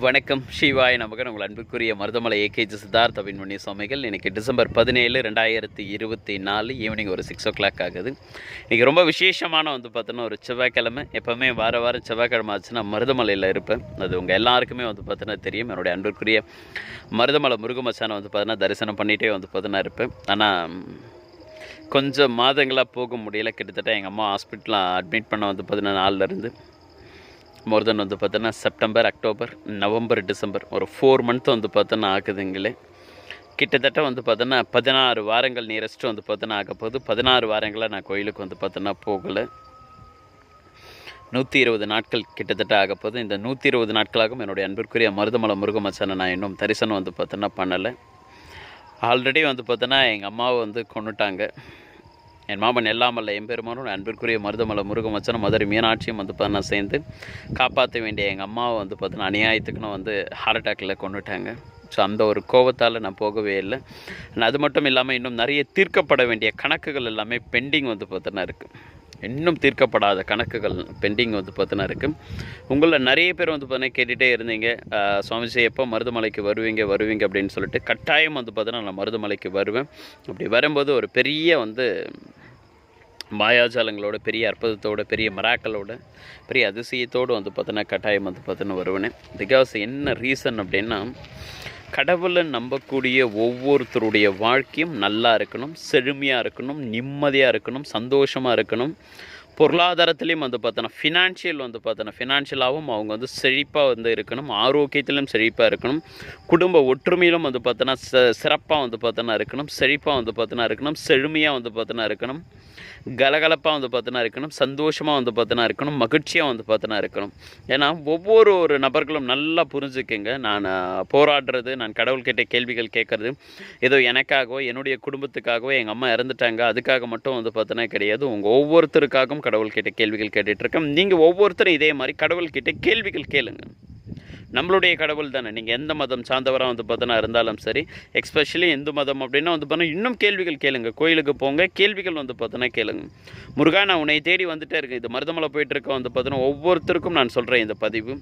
வணக்கம் சிவாய நமக்கு உங்கள் அன்புக்குரிய மருதமலை ஏகேஜி சித்தார்த்த விண்மணி சுவாமிகள். இன்றைக்கி டிசம்பர் 17, 2024 ஈவினிங் ஒரு 6 o'clock ஆகுது. இன்றைக்கி ரொம்ப விசேஷமான பார்த்தோன்னா ஒரு செவ்வாய்க்கிழமை. எப்போவுமே வாரம் செவ்வாய்க்கிழமை ஆச்சுன்னா மருதமலையில் இருப்பேன். அது உங்கள் எல்லாருக்குமே பார்த்தோன்னா தெரியும். என்னுடைய அன்புக்குரிய மருதமலை முருகமச்சானை பார்த்தோன்னா தரிசனம் பண்ணிகிட்டே பார்த்தோன்னா இருப்பேன். ஆனால் கொஞ்சம் மாதங்களாக போக முடியல. கிட்டத்தட்ட எங்கள் அம்மா ஹாஸ்பிட்டலில் அட்மிட் பண்ண பார்த்தோன்னா 4லேருந்து மோர் தென் பார்த்தோன்னா செப்டம்பர், அக்டோபர், நவம்பர், டிசம்பர் ஒரு 4 month பார்த்தோன்னா ஆகுதுங்களே. கிட்டத்தட்ட பார்த்தோன்னா 16 வாரங்கள் நியரஸ்ட்டு பார்த்தோன்னா ஆக போகுது. 16 வாரங்களாக நான் கோயிலுக்கு பார்த்தோன்னா போகலை. 120 நாட்கள் கிட்டத்தட்ட ஆக போகுது. இந்த 120 நாட்களாகவும் என்னுடைய அன்பிற்குரிய மருதமலை முருகமச்சானை நான் இன்னும் தரிசனம் பார்த்தோன்னா பண்ணலை. ஆல்ரெடி பார்த்தோன்னா எங்கள் அம்மாவை கொண்டுட்டாங்க. என் மாமன் எல்லாமல்ல எம்பெருமானும் அன்பிற்குரிய மருதமலை முருகமச்சனும் மதுரை மீனாட்சியும் பார்த்தோன்னா சேர்ந்து காப்பாற்ற வேண்டிய எங்கள் அம்மாவை பார்த்தோன்னா அநியாயத்துக்குன்னு ஹார்ட் அட்டாக்கில் கொண்டுட்டாங்க. ஸோ அந்த ஒரு கோபத்தால் நான் போகவே இல்லை. அது மட்டும் இல்லாமல் இன்னும் நிறைய தீர்க்கப்பட வேண்டிய கணக்குகள் எல்லாமே பெண்டிங் பார்த்தோன்னா இருக்குது. இன்னும் தீர்க்கப்படாத கணக்குகள் பெண்டிங் பார்த்தோன்னா இருக்குது. உங்களில் நிறைய பேர் பார்த்தோன்னா கேட்டுகிட்டே இருந்தீங்க, சுவாமிஜி எப்போ மருதமலைக்கு வருவீங்க அப்படின்னு சொல்லிட்டு. கட்டாயம் பார்த்தோன்னா நான் மருதமலைக்கு வருவேன். அப்படி வரும்போது ஒரு பெரிய மாயாஜாலங்களோட, பெரிய அற்புதத்தோட, பெரிய மராக்களோட, பெரிய அதிசயத்தோடு பார்த்தோன்னா கட்டாயம் பார்த்தோன்னா வருவேன். பிகாஸ் என்ன ரீசன் அப்படின்னா, கடவுளை நம்பக்கூடிய ஒவ்வொருத்தருடைய வாழ்க்கையும் நல்லா இருக்கணும், செழுமையாக இருக்கணும், நிம்மதியாக இருக்கணும், சந்தோஷமாக இருக்கணும். பொருளாதாரத்துலேயும் பார்த்தோன்னா ஃபினான்ஷியலாகவும் அவங்க செழிப்பாக இருக்கணும், ஆரோக்கியத்திலும் செழிப்பாக இருக்கணும், குடும்ப ஒற்றுமையிலும் பார்த்தோன்னா சிறப்பாக பார்த்தோன்னா இருக்கணும், செழிப்பாக பார்த்தோன்னா இருக்கணும், செழுமையாக பார்த்தோன்னா இருக்கணும், கலகலப்பாக பார்த்தோன்னா இருக்கணும், சந்தோஷமாக பார்த்தோன்னா இருக்கணும், மகிழ்ச்சியாக பார்த்தோன்னா இருக்கணும். ஏன்னா ஒவ்வொரு நபர்களும் நல்லா புரிஞ்சுக்கங்க. நான் போராடுறது, நான் கடவுள்கிட்ட கேள்விகள் கேட்குறது ஏதோ எனக்காகவோ என்னுடைய குடும்பத்துக்காகவோ எங்கள் அம்மா இறந்துட்டாங்க அதுக்காக மட்டும் பார்த்தோன்னா கிடையாது. உங்கள் ஒவ்வொருத்தருக்காகவும் கடவுள்கிட்ட கேள்விகள் கேட்டுட்ருக்கேன். நீங்கள் ஒவ்வொருத்தரும் இதே மாதிரி கடவுள்கிட்ட கேள்விகள் கேளுங்க. நம்மளுடைய கடவுள் தானே. நீங்கள் எந்த மதம் சார்ந்தவராக பார்த்தோன்னா இருந்தாலும் சரி, எக்ஸ்பெஷலி இந்து மதம் அப்படின்னா பார்த்தோன்னா இன்னும் கேள்விகள் கேளுங்க. கோயிலுக்கு போங்க, கேள்விகள் பார்த்தோன்னா கேளுங்க. முருகா, நான் உன்னை தேடி வந்துட்டே இருக்கேன். இது மருதமலை போயிட்டுருக்க பார்த்தோன்னா ஒவ்வொருத்தருக்கும் நான் சொல்கிறேன் இந்த பதிவு.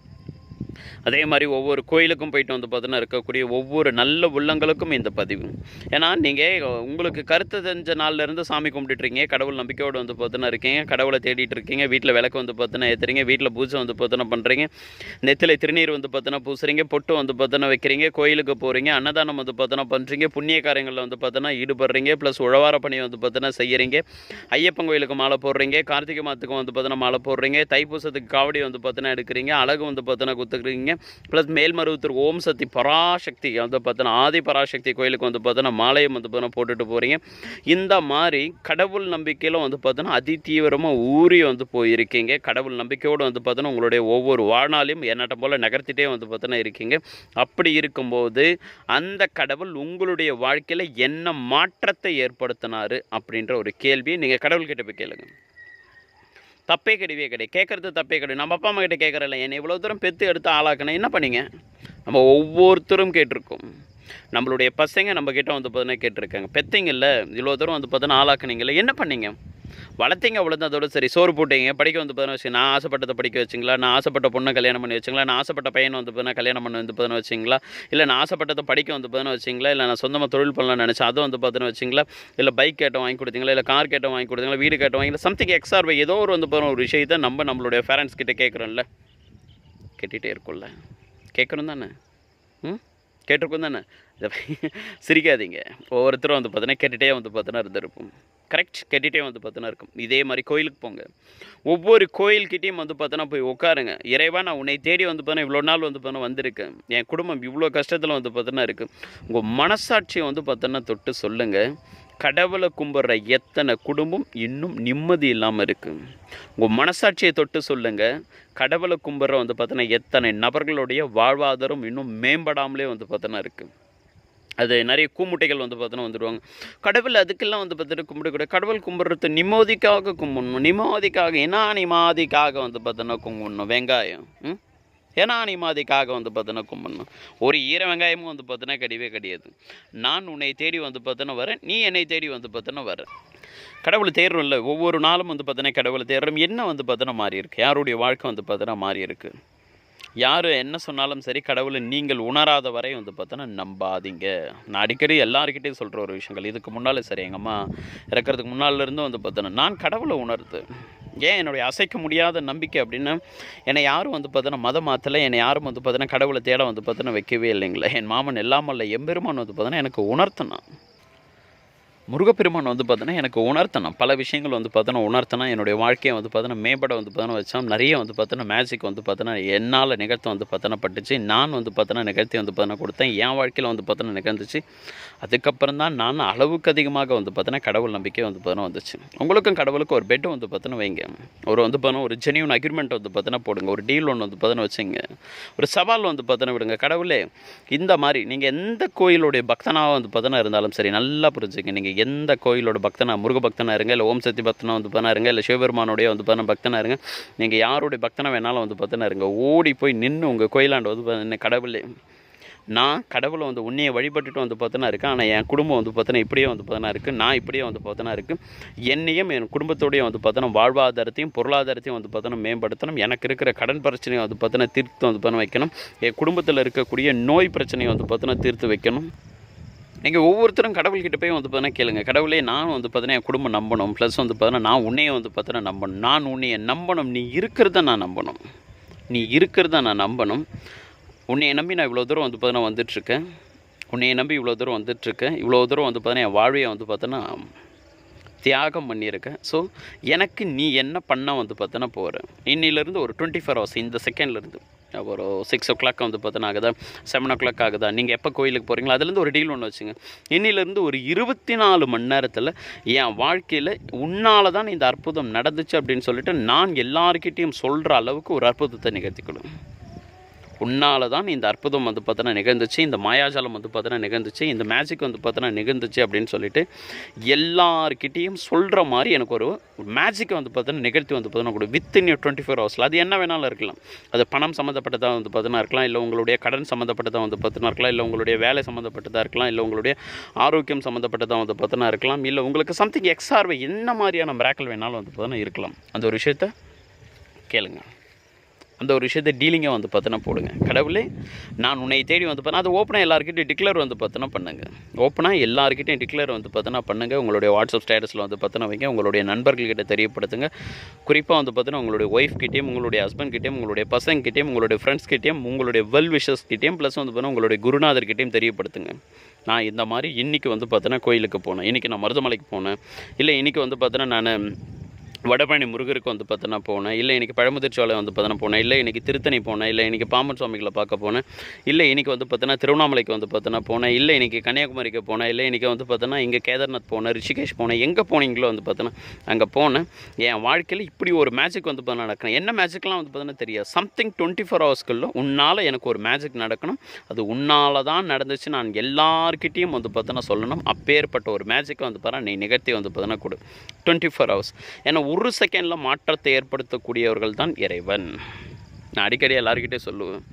அதே மாதிரி ஒவ்வொரு கோயிலுக்கும் போயிட்டு பார்த்தோன்னா இருக்கக்கூடிய ஒவ்வொரு நல்ல உள்ளங்களுக்கும் இந்த பதிவு. ஏன்னா நீங்கள் உங்களுக்கு கருத்து தெரிஞ்ச நாள்லேருந்து சாமி கும்பிட்டுருக்கீங்க, கடவுள் நம்பிக்கையோடு பார்த்தோன்னா இருக்கீங்க, கடவுளை தேடிட்டு இருக்கீங்க, வீட்டில் விளக்கு பார்த்தோன்னா ஏற்றுறீங்க, வீட்டில் பூஜை பார்த்தோன்னா பண்ணுறீங்க, நெத்தில திருநீர் பார்த்தோன்னா பூசுறீங்க, பொட்டு பார்த்தோன்னா வைக்கிறீங்க, கோயிலுக்கு போகிறீங்க, அன்னதானம் பார்த்தோன்னா பண்ணுறீங்க, புண்ணிய காரியங்களில் பார்த்தோன்னா ஈடுபடுறீங்க, ப்ளஸ் உழவார பணி பார்த்தோன்னா செய்கிறீங்க, ஐயப்பன் கோயிலுக்கு மாலை போடுறீங்க, கார்த்திகை மாதத்துக்கு பார்த்தோன்னா மாலை போடுறீங்க, தைப்பூசத்துக்கு காவடி பார்த்தோன்னா எடுக்கிறீங்க, அழகு பார்த்தோன்னா குத்துக்கிறீங்க, ப்ளஸ் மேல்மருவத்தூர் ஓம் சக்தி பராசக்தி பார்த்தோன்னா ஆதி பராசக்தி கோயிலுக்கு பார்த்தோன்னா மாலையை பார்த்தோன்னா போட்டுட்டு போகிறீங்க. இந்த மாதிரி கடவுள் நம்பிக்கையில் பார்த்தோன்னா அதி தீவிரமாக ஊறி போயிருக்கீங்க. கடவுள் நம்பிக்கையோடு பார்த்தோன்னா உங்களுடைய ஒவ்வொரு வாழ்நாளையும் எண்ணட்டம் போல் நகர்த்திட்டே பார்த்தோன்னா இருக்கீங்க. அப்படி இருக்கும்போது அந்த கடவுள் உங்களுடைய வாழ்க்கையில் என்ன மாற்றத்தை ஏற்படுத்தினார் அப்படின்ற ஒரு கேள்வியை நீங்கள் கடவுள்கிட்ட போய் கேளுங்க. தப்பே கிடையாது, கேட்குறது தப்பே கிடையாது. நம்ம அப்பா அம்மா கிட்ட கேட்குறல, என்னை இவ்வளோ தூரம் பெற்று எடுத்து ஆளாக்கணும் என்ன பண்ணீங்க? நம்ம ஒவ்வொருத்தரும் கேட்டிருக்கோம். நம்மளுடைய பசங்க நம்மக்கிட்ட பார்த்தோன்னா கேட்டிருக்காங்க, பெற்றிங்க இல்லை இவ்வளோ தூரம் பார்த்தோன்னா ஆளாக்குனீங்களே என்ன பண்ணீங்க? வளர்த்திங்க, அவ்வளோதான், அதோட சரி. சோறு போட்டீங்க, படிக்க பார்த்தோன்னா வச்சு, நான் ஆசைப்பட்டதை படிக்க வச்சிங்களா? நான் ஆசைப்பட்ட பொண்ணை கல்யாணம் பண்ணி வச்சிங்களா? நான் ஆசைப்பட்ட பையனை பார்த்தோன்னா கல்யாணம் பண்ணி பார்த்தோன்னா வச்சிங்களா? இல்லை நான் ஆசைப்பட்டதை படிக்க பார்த்தோன்னா வச்சிங்களா? இல்லை நான் சொந்தமாக தொழில் பண்ணலாம்னு நினச்சேன் அதுவும் பார்த்தோன்னா வச்சிங்களா? இல்லை பைக் கேட்ட வாங்கி கொடுத்தீங்களா? இல்லை கார் கேட்ட வாங்கி கொடுத்தீங்களா? வீடு கேட்ட வாங்கிங்களா? சம்திங் எக்ஸ்ஆர் பை ஏதோ ஒரு ஒரு விஷயத்தை நம்மளுடைய பேரண்ட்ஸ் கிட்டே கேட்குறோம்ல, கேட்டுகிட்டே இருக்கும்ல, கேட்குறோம் தானே? கேட்டிருக்கோம் தானே? சிரிக்காதீங்க. ஒவ்வொருத்தரும் பார்த்தோன்னா கேட்டுகிட்டே பார்த்தோன்னா இருந்திருப்போம். கரெக்ட், கேட்டுகிட்டே பார்த்தோன்னா இருக்கும். இதே மாதிரி கோயிலுக்கு போங்க, ஒவ்வொரு கோயில்கிட்டையும் பார்த்தோன்னா போய் உட்காருங்க. இறைவா, நான் உன்னை தேடி பார்த்தோன்னா இவ்வளோ நாள் பார்த்தோன்னா வந்திருக்கேன், என் குடும்பம் இவ்வளோ கஷ்டத்தில் பார்த்தோன்னா இருக்குது. உங்கள் மனசாட்சியை பார்த்தோன்னா தொட்டு சொல்லுங்கள். கடவுளை கும்பிட்ற எத்தனை குடும்பம் இன்னும் நிம்மதி இல்லாமல் இருக்குது? உங்கள் மனசாட்சியை தொட்டு சொல்லுங்கள். கடவுளை கும்பிட்ற பார்த்தோன்னா எத்தனை நபர்களுடைய வாழ்வாதாரம் இன்னும் மேம்படாமலே பார்த்தோன்னா இருக்குது. அது நிறைய கூமுட்டைகள் பார்த்தோன்னா வந்துடுவாங்க. கடவுள் அதுக்கெல்லாம் பார்த்தோன்னா கும்பிடக்கூடாது. கடவுள் கும்பிட்றது நிம்மதிக்காக கும்பிடணும். நிம்மதிக்காக ஏன்னா நிம்மதிக்காக பார்த்தோன்னா கும்பிடணும். வெங்காயம் ஏன்னா நிம்மதிக்காக பார்த்தோன்னா கும்பிடணும். ஒரு ஈர வெங்காயமும் பார்த்தோன்னா கிடையாது. நான் உன்னை தேடி பார்த்தோன்னா வரேன், நீ என்னை தேடி பார்த்தோன்னா வரேன். கடவுள் தேடுறோம்ல, ஒவ்வொரு நாளும் பார்த்தோன்னா கடவுளை தேடுறோம். என்ன பார்த்தோன்னா மாறி இருக்குது? யாருடைய வாழ்க்கை பார்த்தோன்னா மாறி இருக்குது? யார் என்ன சொன்னாலும் சரி, கடவுளை நீங்கள் உணராத வரை வந்து பார்த்தோன்னா நம்பாதீங்க. நான் அடிக்கடி எல்லாருக்கிட்டையும் சொல்கிற ஒரு விஷயங்கள். இதுக்கு முன்னால் சரி, எங்கள் அம்மா இறக்கிறதுக்கு முன்னாலேருந்து வந்து பார்த்தோன்னா நான் கடவுளை உணர்த்து. ஏன் என்னுடைய அசைக்க முடியாத நம்பிக்கை அப்படின்னு என்னை யாரும் வந்து பார்த்தோன்னா மதம் மாற்றலை, என்னை யாரும் வந்து பார்த்தோன்னா கடவுளை தேட வந்து பார்த்தோன்னா வைக்கவே இல்லைங்களே. என் மாமன் எல்லாமல்ல எம்பெருமான் வந்து பார்த்தோன்னா எனக்கு உணர்த்தினான். முருகப்பெருமான் வந்து பார்த்தோன்னா எனக்கு உணர்த்தினான். பல விஷயங்கள் வந்து பார்த்தோன்னா உணர்த்தினா என்னுடைய வாழ்க்கையை வந்து பார்த்தோன்னா மேம்பட வந்து பார்த்தோன்னா வச்சோம். நிறைய வந்து பார்த்தோன்னா மேஜிக் வந்து பார்த்தோன்னா என்னால் நிகழ்த்த வந்து பார்த்தோன்னா பட்டுச்சு. நான் வந்து பார்த்தோன்னா நிகழ்த்தி வந்து பார்த்தோன்னா கொடுத்தேன். என் வாழ்க்கையில் வந்து பார்த்தோன்னா நிகழ்ந்துச்சு. அதுக்கப்புறம் தான் நான் அளவுக்கு அதிகமாக வந்து பார்த்தோன்னா கடவுள் நம்பிக்கை வந்து பார்த்தோன்னா வந்துச்சு. உங்களுக்கும் கடவுளுக்கும் ஒரு பெட்டு வந்து பார்த்தோன்னா வைங்க. ஒரு வந்து பார்த்தோன்னா ஒரு ஜென்யூன் அக்ரிமெண்ட் வந்து பார்த்தோன்னா போடுங்க. ஒரு டீல் ஒன்று வந்து பார்த்தோன்னா வச்சுங்க. ஒரு சவால் வந்து பார்த்தோன்னா விடுங்க. கடவுளே, இந்த மாதிரி நீங்கள் எந்த கோயிலுடைய பக்தனாக வந்து பார்த்தோன்னா இருந்தாலும் சரி, நல்லா புரிஞ்சுங்க. நீங்கள் எந்த கோயிலோட பக்தனா, முருக பக்தனாக இருங்க, இல்லை ஓம் சக்தி பக்தனா வந்து பார்த்தா இருங்க, இல்லை சிவபெருமானுடைய வந்து பார்த்தா பக்தனாக இருங்க, நீங்கள் யாருடைய பக்தனை வேணாலும் வந்து பார்த்தா இருங்க. ஓடி போய் நின்று உங்கள் கோயிலாண்டு வந்து பார்த்தீங்கன்னா கடவுளே, நான் கடவுளை வந்து உன்னையை வழிபட்டுட்டு வந்து பார்த்தோன்னா இருக்கேன். ஆனால் என் குடும்பம் வந்து பார்த்தோன்னா இப்படியே வந்து பார்த்தோன்னா இருக்குது. நான் இப்படியே வந்து பார்த்தோன்னா இருக்குது. என்னையும் என் குடும்பத்தோடையும் வந்து பார்த்தோன்னா வாழ்வாதாரத்தையும் பொருளாதாரத்தையும் வந்து பார்த்தோன்னா மேம்படுத்தணும். எனக்கு இருக்கிற கடன் பிரச்சனையை வந்து பார்த்தோன்னா தீர்த்து வந்து பண்ண வைக்கணும். என் குடும்பத்தில் இருக்கக்கூடிய நோய் பிரச்சனையை வந்து பார்த்தோன்னா தீர்த்து வைக்கணும். நீங்கள் ஒவ்வொருத்தரும் கடவுள்கிட்ட போய் வந்து பார்த்தீங்கன்னா கேளுங்க. கடவுளே, நான் வந்து பார்த்தீங்கன்னா என் குடும்பம் நம்பணும். ப்ளஸ் வந்து பார்த்தீங்கன்னா நான் உன்னையை வந்து பார்த்தீங்கன்னா நம்பணும். நான் உன்னையை நம்பணும். நீ இருக்கிறத நான் நம்பணும். நீ இருக்கிறத நான் நம்பணும். உன்னையை நம்பி நான் இவ்வளோ தூரம் வந்து பார்த்தீங்கன்னா வந்துட்டுருக்கேன். உன்னையை நம்பி இவ்வளோ தூரம் வந்துட்டுருக்கேன். இவ்வளோ தூரம் வந்து பார்த்தீங்கன்னா என் வாழ்வையை வந்து பார்த்தோன்னா தியாகம் பண்ணியிருக்கேன். ஸோ எனக்கு நீ என்ன பண்ண வந்து பார்த்தோன்னா போகிறேன். இன்னிலேருந்து ஒரு 24 ஹவர்ஸ், இந்த செகண்ட்லேருந்து ஒரு 6 o'clock வந்து பார்த்தோன்னா ஆகுதா, 7 o'clock ஆகுதா, நீங்கள் எப்போ கோயிலுக்கு போகிறீங்களோ அதுலேருந்து ஒரு டீல் ஒன்று வச்சுங்க. இன்னிலேருந்து ஒரு 24 மணி நேரத்தில் என் வாழ்க்கையில் உன்னால் தான் இந்த அற்புதம் நடந்துச்சு அப்படின்னு சொல்லிட்டு நான் எல்லாருக்கிட்டையும் சொல்கிற அளவுக்கு ஒரு அற்புதத்தை நிகழ்த்திக்கணும். உன்னால் தான் இந்த அற்புதம் வந்து பார்த்தோன்னா நிகழ்ந்துச்சு, இந்த மாயாஜாலம் வந்து பார்த்தோன்னா நிகழ்ந்துச்சு, இந்த மேஜிக் வந்து பார்த்தோன்னா நிகழ்ந்துச்சு அப்படின்னு சொல்லிட்டு எல்லாருக்கிட்டேயும் சொல்கிற மாதிரி எனக்கு ஒரு மேஜிக்கை வந்து பார்த்தோன்னா நிகழ்த்தி வந்து பார்த்தோன்னா கூட வித்தின் 24 ஹவர்ஸில். அது என்ன வேணாலும் இருக்கலாம். அது பணம் சம்மந்தப்பட்டதாக வந்து பார்த்தோன்னா இருக்கலாம், இல்லை உங்களுடைய கடன் சம்மந்தப்பட்டதாக வந்து பார்த்தோன்னா இருக்கலாம், இல்லை உங்களுடைய வேலை சம்மந்தப்பட்டதாக இருக்கலாம், இல்லை உங்களுடைய ஆரோக்கியம் சம்மந்தப்பட்டதாக வந்து பார்த்தோன்னா இருக்கலாம், இல்லை உங்களுக்கு சம்திங் எக்ஸ்ட்ராவே என்ன மாதிரியான மிராக்கிள் வேணாலும் வந்து பார்த்தோன்னா இருக்கலாம். அந்த ஒரு விஷயத்தை கேளுங்க. அந்த ஒரு விஷயத்தை டீலிங்காக வந்து பார்த்தோன்னா போடுங்க. கடவுளே, நான் உன்னை தேடி வந்து பார்த்தா அது ஓப்பனாக எல்லாருக்கிட்டையும் டிக்ளேர் வந்து பார்த்தோன்னா பண்ணுங்கள். ஓப்பனாக எல்லாருக்கிட்டையும் டிக்ளேர் வந்து பார்த்தோன்னா பண்ணுங்கள். உங்களுடைய வாட்ஸ்அப் ஸ்டேட்டஸில் வந்து பார்த்தோன்னா வைங்க. உங்களுடைய நண்பர்கள்கிட்ட தெரியப்படுத்துங்க. குறிப்பாக வந்து பார்த்தோன்னா உங்களுடைய ஒய்ஃப்கிட்டையும், உங்களுடைய ஹஸ்பண்ட்கிட்டையும், உங்களுடைய பசங்கக்கிட்டையும், உங்களுடைய ஃப்ரெண்ட்ஸ்கிட்டையும், உங்களுடைய வெல் விஷஸ்கிட்டையும், ப்ளஸ் வந்து பார்த்தோன்னா உங்களுடைய குருநாதர்கிட்டையும் தெரியப்படுத்துங்க. நான் இந்த மாதிரி இன்றைக்கி வந்து பார்த்தோன்னா கோயிலுக்கு போனேன், இன்றைக்கி நான் மருதமலைக்கு போனேன், இல்லை இன்றைக்கி வந்து பார்த்தோன்னா நான் வடபழனி முருகருக்கு வந்து பார்த்தோன்னா போனேன், இல்லை இன்றைக்கி பழமுதிர்ச்சோலை வந்து பார்த்தோன்னா போனேன், இல்லை இன்றைக்கி திருத்தணி போனேன், இல்லை இன்றைக்கி பாம்பன் சுவாமிகளை பார்க்க போனேன், இல்லை இன்றைக்கி வந்து பார்த்தோன்னா திருவண்ணாமலைக்கு வந்து பார்த்தோன்னா போனேன், இல்லை இன்றைக்கி கன்னியாகுமரிக்கு போனேன், இல்லை இன்றைக்கி வந்து பார்த்தோன்னா இங்கே கேதார்நாத் போனேன், ரிஷிகேஷ் போனேன். எங்கே போனீங்களோ வந்து பார்த்தோன்னா அங்கே போனேன். என் வாழ்க்கையில் இப்படி ஒரு மேஜிக் வந்து பார்த்தா நடக்கணும். என்ன மேஜிக்லாம் வந்து பார்த்தோன்னா தெரியாது. சம்திங் 24 ஹவர்ஸ்க்குள்ள உன்னால் எனக்கு ஒரு மேஜிக் நடக்கணும். அது உன்னால் தான் நடந்துச்சு. நான் எல்லார்கிட்டையும் வந்து பார்த்தோன்னா சொல்லணும். அப்பேற்பட்ட ஒரு மேஜிக்கை வந்து பார்த்தா நீ நிகழ்த்தி வந்து பார்த்தோன்னா கொடு. 24 ஹவர்ஸ். ஏன்னா ஒரு செகண்டில் மாற்றத்தை ஏற்படுத்தக்கூடியவர்கள் தான் இறைவன். நான் அடிக்கடி எல்லாருக்கிட்டே சொல்லுவேன்.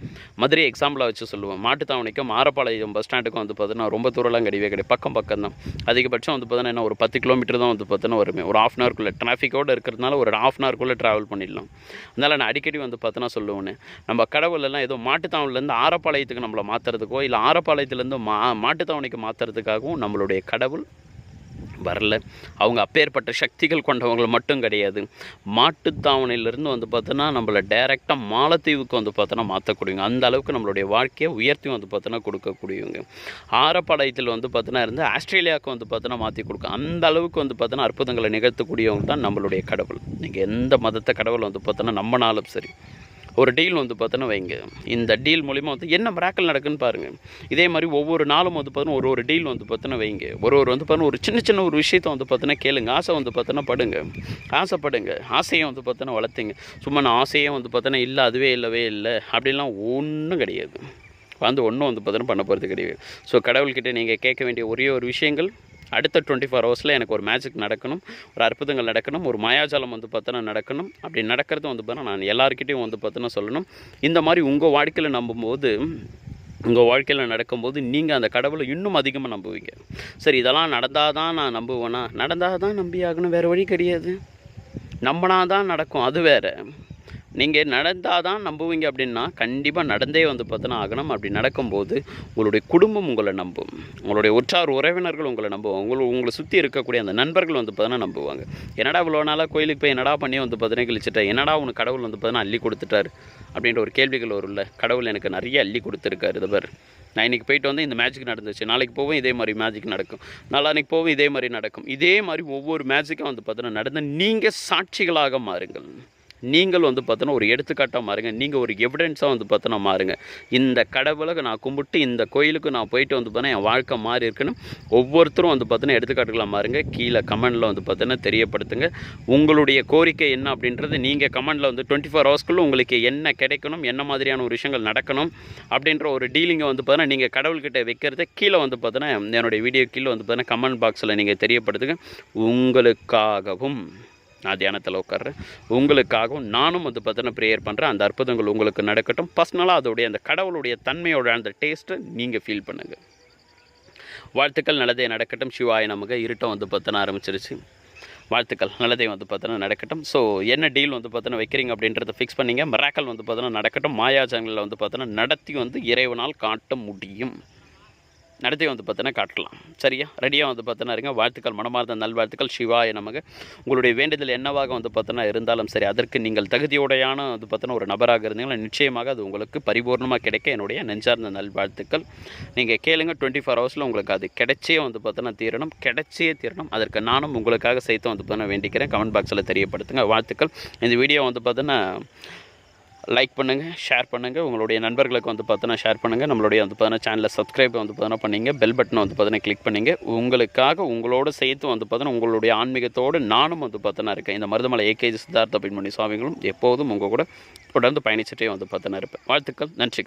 மதுரை எக்ஸாம்பிளாக வச்சு சொல்லுவேன். மாட்டுத்தாவணிக்கும் ஆரப்பாளையம் பஸ் ஸ்டாண்டுக்கும் வந்து பார்த்தீங்கன்னா ரொம்ப தூரம்லாம் கிடையவே பக்கம் தான். அதிகபட்சம் வந்து பார்த்தீங்கன்னா என்ன ஒரு 10 கிலோமீட்டர் தான் வந்து பார்த்தீங்கன்னா வருமே. ஒரு 1/2 hourக்குள்ளே டிராஃபிக்கோடு இருக்கிறதுனால ஒரு 1/2 hourக்குள்ளே ட்ராவல் பண்ணிடலாம். அதனால் நான் அடிக்கடி வந்து பார்த்தோன்னா சொல்லுவேன், நம்ம கடவுளெல்லாம் ஏதோ மாட்டுத்தாவணிலேருந்து ஆரப்பாளையத்துக்கு நம்மளை மாற்றுறதுக்கோ, இல்லை ஆரப்பாளையத்துலேருந்து மாட்டுத்தாவணிக்கு மாற்றுறதுக்காகவும் நம்மளுடைய கடவுள் வரல. அவங்க அப்பேற்பட்ட சக்திகள் கொண்டவங்க மட்டும் கிடையாது. மாட்டுத்தாவணையிலேருந்து வந்து பார்த்தோன்னா நம்மளை டைரெக்டாக மாலத்தீவுக்கு வந்து பார்த்தோன்னா மாற்றக்கூடியவங்க. அந்த அளவுக்கு நம்மளுடைய வாழ்க்கையை உயர்த்தி வந்து பார்த்தோன்னா கொடுக்கக்கூடியவங்க. ஆரப்பாளையத்தில் வந்து பார்த்தோன்னா இருந்து ஆஸ்திரேலியாவுக்கு வந்து பார்த்தோன்னா மாற்றி கொடுக்க அந்த அளவுக்கு வந்து பார்த்தோன்னா அற்புதங்களை நிகழ்த்தக்கூடியவங்க தான் நம்மளுடைய கடவுள். நீங்கள் எந்த மதத்தை கடவுள் வந்து பார்த்தோன்னா நம்பினாலும் சரி, ஒரு டீல் வந்து பார்த்தோன்னா வைங்க. இந்த டீல் மூலிமா வந்து என்ன மிராக்கிள் நடக்குன்னு பாருங்கள். இதே மாதிரி ஒவ்வொரு நாளும் வந்து பார்த்தோன்னா ஒரு டீல் வந்து பார்த்தோன்னா வைங்க. ஒரு வந்து பார்த்தோன்னா ஒரு சின்ன ஒரு விஷயத்தை வந்து பார்த்தோன்னா கேளுங்க. ஆசை வந்து பார்த்தோன்னா படுங்க, ஆசைப்படுங்க. ஆசையை வந்து பார்த்தோன்னா வளர்த்துங்க. சும்மா நான் ஆசையே வந்து பார்த்தோன்னா இல்லை அதுவே இல்லவே இல்லை அப்படின்லாம் ஒன்றும் கிடையாது. வந்து ஒன்றும் வந்து பார்த்தோன்னா பண்ண போகிறது கிடையாது. ஸோ கடவுள்கிட்ட நீங்கள் கேட்க வேண்டிய ஒரே ஒரு விஷயங்கள், அடுத்த 24 ஹவர்ஸில் எனக்கு ஒரு மேஜிக் நடக்கணும், ஒரு அற்புதங்கள் நடக்கணும், ஒரு மாயாஜாலம் வந்து பார்த்தோன்னா நடக்கணும். அப்படி நடக்கிறது வந்து பார்த்தோன்னா நான் எல்லாருக்கிட்டையும் வந்து பார்த்தோன்னா சொல்லணும். இந்த மாதிரி உங்கள் வாழ்க்கையில் நம்பும்போது, உங்கள் வாழ்க்கையில் நடக்கும்போது நீங்கள் அந்த கடவுளை இன்னும் அதிகமாக நம்புவீங்க. சரி, இதெல்லாம் நடந்தால் தான் நான் நம்புவேனா? நடந்தால் தான் நம்பி ஆகணும், வேறு வழி கிடையாது. நம்பினா தான் நடக்கும், அது வேறு. நீங்கள் நடந்தால் தான் நம்புவீங்க அப்படின்னா கண்டிப்பாக நடந்தே வந்து பார்த்தோன்னா ஆகணும். அப்படி நடக்கும்போது உங்களுடைய குடும்பம் உங்களை நம்பும், உங்களுடைய உற்றார் உறவினர்கள் உங்களை நம்புவாங்க, உங்களை சுற்றி இருக்கக்கூடிய அந்த நண்பர்கள் வந்து பார்த்தோன்னா நம்புவாங்க. என்னடா இவ்வளோ நாளாக கோயிலுக்கு போய் என்னடா பண்ணி வந்து பார்த்தோன்னா கழிச்சிட்டேன், என்னடா உனக்கு கடவுள் வந்து பார்த்தோன்னா அள்ளி கொடுத்துட்டாரு அப்படின்ற ஒரு கேள்விகள் வரும்ல. கடவுள் எனக்கு நிறைய அள்ளி கொடுத்துருக்காரு. இது பார், நான் இன்றைக்கி போயிட்டு வந்து இந்த மேஜிக் நடந்துச்சு, நாளைக்கு போவோம் இதே மாதிரி மேஜிக் நடக்கும், நாளான்னைக்கு போவோம் இதே மாதிரி நடக்கும். இதே மாதிரி ஒவ்வொரு மேஜிக்கும் வந்து பார்த்தோன்னா நடந்து நீங்கள் சாட்சிகளாக மாறுங்கள். நீங்கள் வந்து பார்த்தோன்னா ஒரு எடுத்துக்காட்டாக மாறுங்க. நீங்கள் ஒரு எவிடன்ஸாக வந்து பார்த்தோன்னா மாறுங்க. இந்த கடவுளை நான் கும்பிட்டு இந்த கோயிலுக்கு நான் போயிட்டு வந்து பார்த்தோன்னா என் வாழ்க்கை மாறி இருக்குன்னு ஒவ்வொருத்தரும் வந்து பார்த்தோன்னா எடுத்துக்காட்டுகளாக மாறுங்க. கீழே கமெண்டில் வந்து பார்த்தோன்னா தெரியப்படுத்துங்க. உங்களுடைய கோரிக்கை என்ன அப்படின்றது நீங்கள் கமெண்டில் வந்து 24 ஹவர்ஸ்க்குள்ளே உங்களுக்கு என்ன கிடைக்கணும், என்ன மாதிரியான ஒரு விஷயங்கள் நடக்கணும் அப்படின்ற ஒரு டீலிங்கை வந்து பார்த்தோன்னா நீங்கள் கடவுள்கிட்ட வைக்கிறத கீழே வந்து பார்த்தோன்னா என்னுடைய வீடியோ கீழே வந்து பார்த்தோன்னா கமெண்ட் பாக்ஸில் நீங்கள் தெரியப்படுத்துங்க. உங்களுக்காகவும் நான் தியானத்தில் உட்கார்றேன், உங்களுக்காகவும் நானும் வந்து பார்த்தோன்னா ப்ரேயர் பண்ணுறேன். அந்த அற்புதங்கள் உங்களுக்கு நடக்கட்டும். பர்சனலாக அதோடைய அந்த கடவுளுடைய தன்மையோட அந்த டேஸ்ட்டை நீங்கள் ஃபீல் பண்ணுங்கள். வாழ்த்துக்கள், நல்லதே நடக்கட்டும். சிவாய நமக்கு இருட்டம் வந்து பார்த்தோன்னா ஆரம்பிச்சிருச்சு. வாழ்த்துக்கள், நல்லதே வந்து பார்த்தோன்னா நடக்கட்டும். ஸோ என்ன டீல் வந்து பார்த்தோன்னா வைக்கிறீங்க அப்படின்றத ஃபிக்ஸ் பண்ணிங்க. மிராக்கல் வந்து பார்த்தோன்னா நடக்கட்டும். மாயாஜாலங்களில் வந்து பார்த்தோன்னா நடத்தி வந்து இறைவனால் காட்ட முடியும், நடத்தி வந்து பார்த்தோன்னா காட்டலாம். சரியா, ரெடியாக வந்து பார்த்தோன்னா இருங்க. வாழ்த்துக்கள், மனமார்ந்த நல்வாழ்த்துக்கள். சிவாய நமக்கு. உங்களுடைய வேண்டுதல் என்னவாக வந்து பார்த்தோன்னா இருந்தாலும் சரி, அதற்கு நீங்கள் தகுதியுடையான வந்து பார்த்தோன்னா ஒரு நபராக இருந்தீங்கன்னா நிச்சயமாக அது உங்களுக்கு பரிபூர்ணமாக கிடைக்க என்னுடைய நெஞ்சார்ந்த நல்வாழ்த்துக்கள். நீங்கள் கேளுங்க, 24 ஹவர்ஸில் உங்களுக்கு அது கிடைச்சே வந்து பார்த்தோன்னா தீரணும், கிடைச்சே தீரணும். அதற்கு நானும் உங்களுக்காக சேர்த்து வந்து பார்த்தோன்னா வேண்டிக்கிறேன். கமெண்ட் பாக்ஸில் தெரியப்படுத்துங்க. வாழ்த்துக்கள். இந்த வீடியோ வந்து பார்த்தோன்னா லைக் பண்ணுங்கள், ஷேர் பண்ணுங்கள், உங்களுடைய நண்பர்களுக்கு வந்து பார்த்தோன்னா ஷேர் பண்ணுங்கள். நம்மளுடைய வந்து பார்த்தோன்னா சேனலில் சப்ஸ்கிரைப் வந்து பார்த்தோன்னா பண்ணிங்க, பெல் பட்டனை வந்து பார்த்தோன்னா கிளிக் பண்ணிங்க. உங்களுக்காக உங்களோட சேர்த்து வந்து பார்த்தோன்னா உங்களுடைய ஆன்மீகத்தோடு நானும் வந்து பார்த்தோன்னா இருக்கேன். இந்த மருதமலை ஏகேஜி சித்தார்த்த பின்மணி சுவாமிகளும் எப்போதும் உங்கள் கூட தொடர்ந்து பயணிச்சுட்டே வந்து பார்த்தோன்னா இருப்பேன். வாழ்த்துக்கள், நன்றி.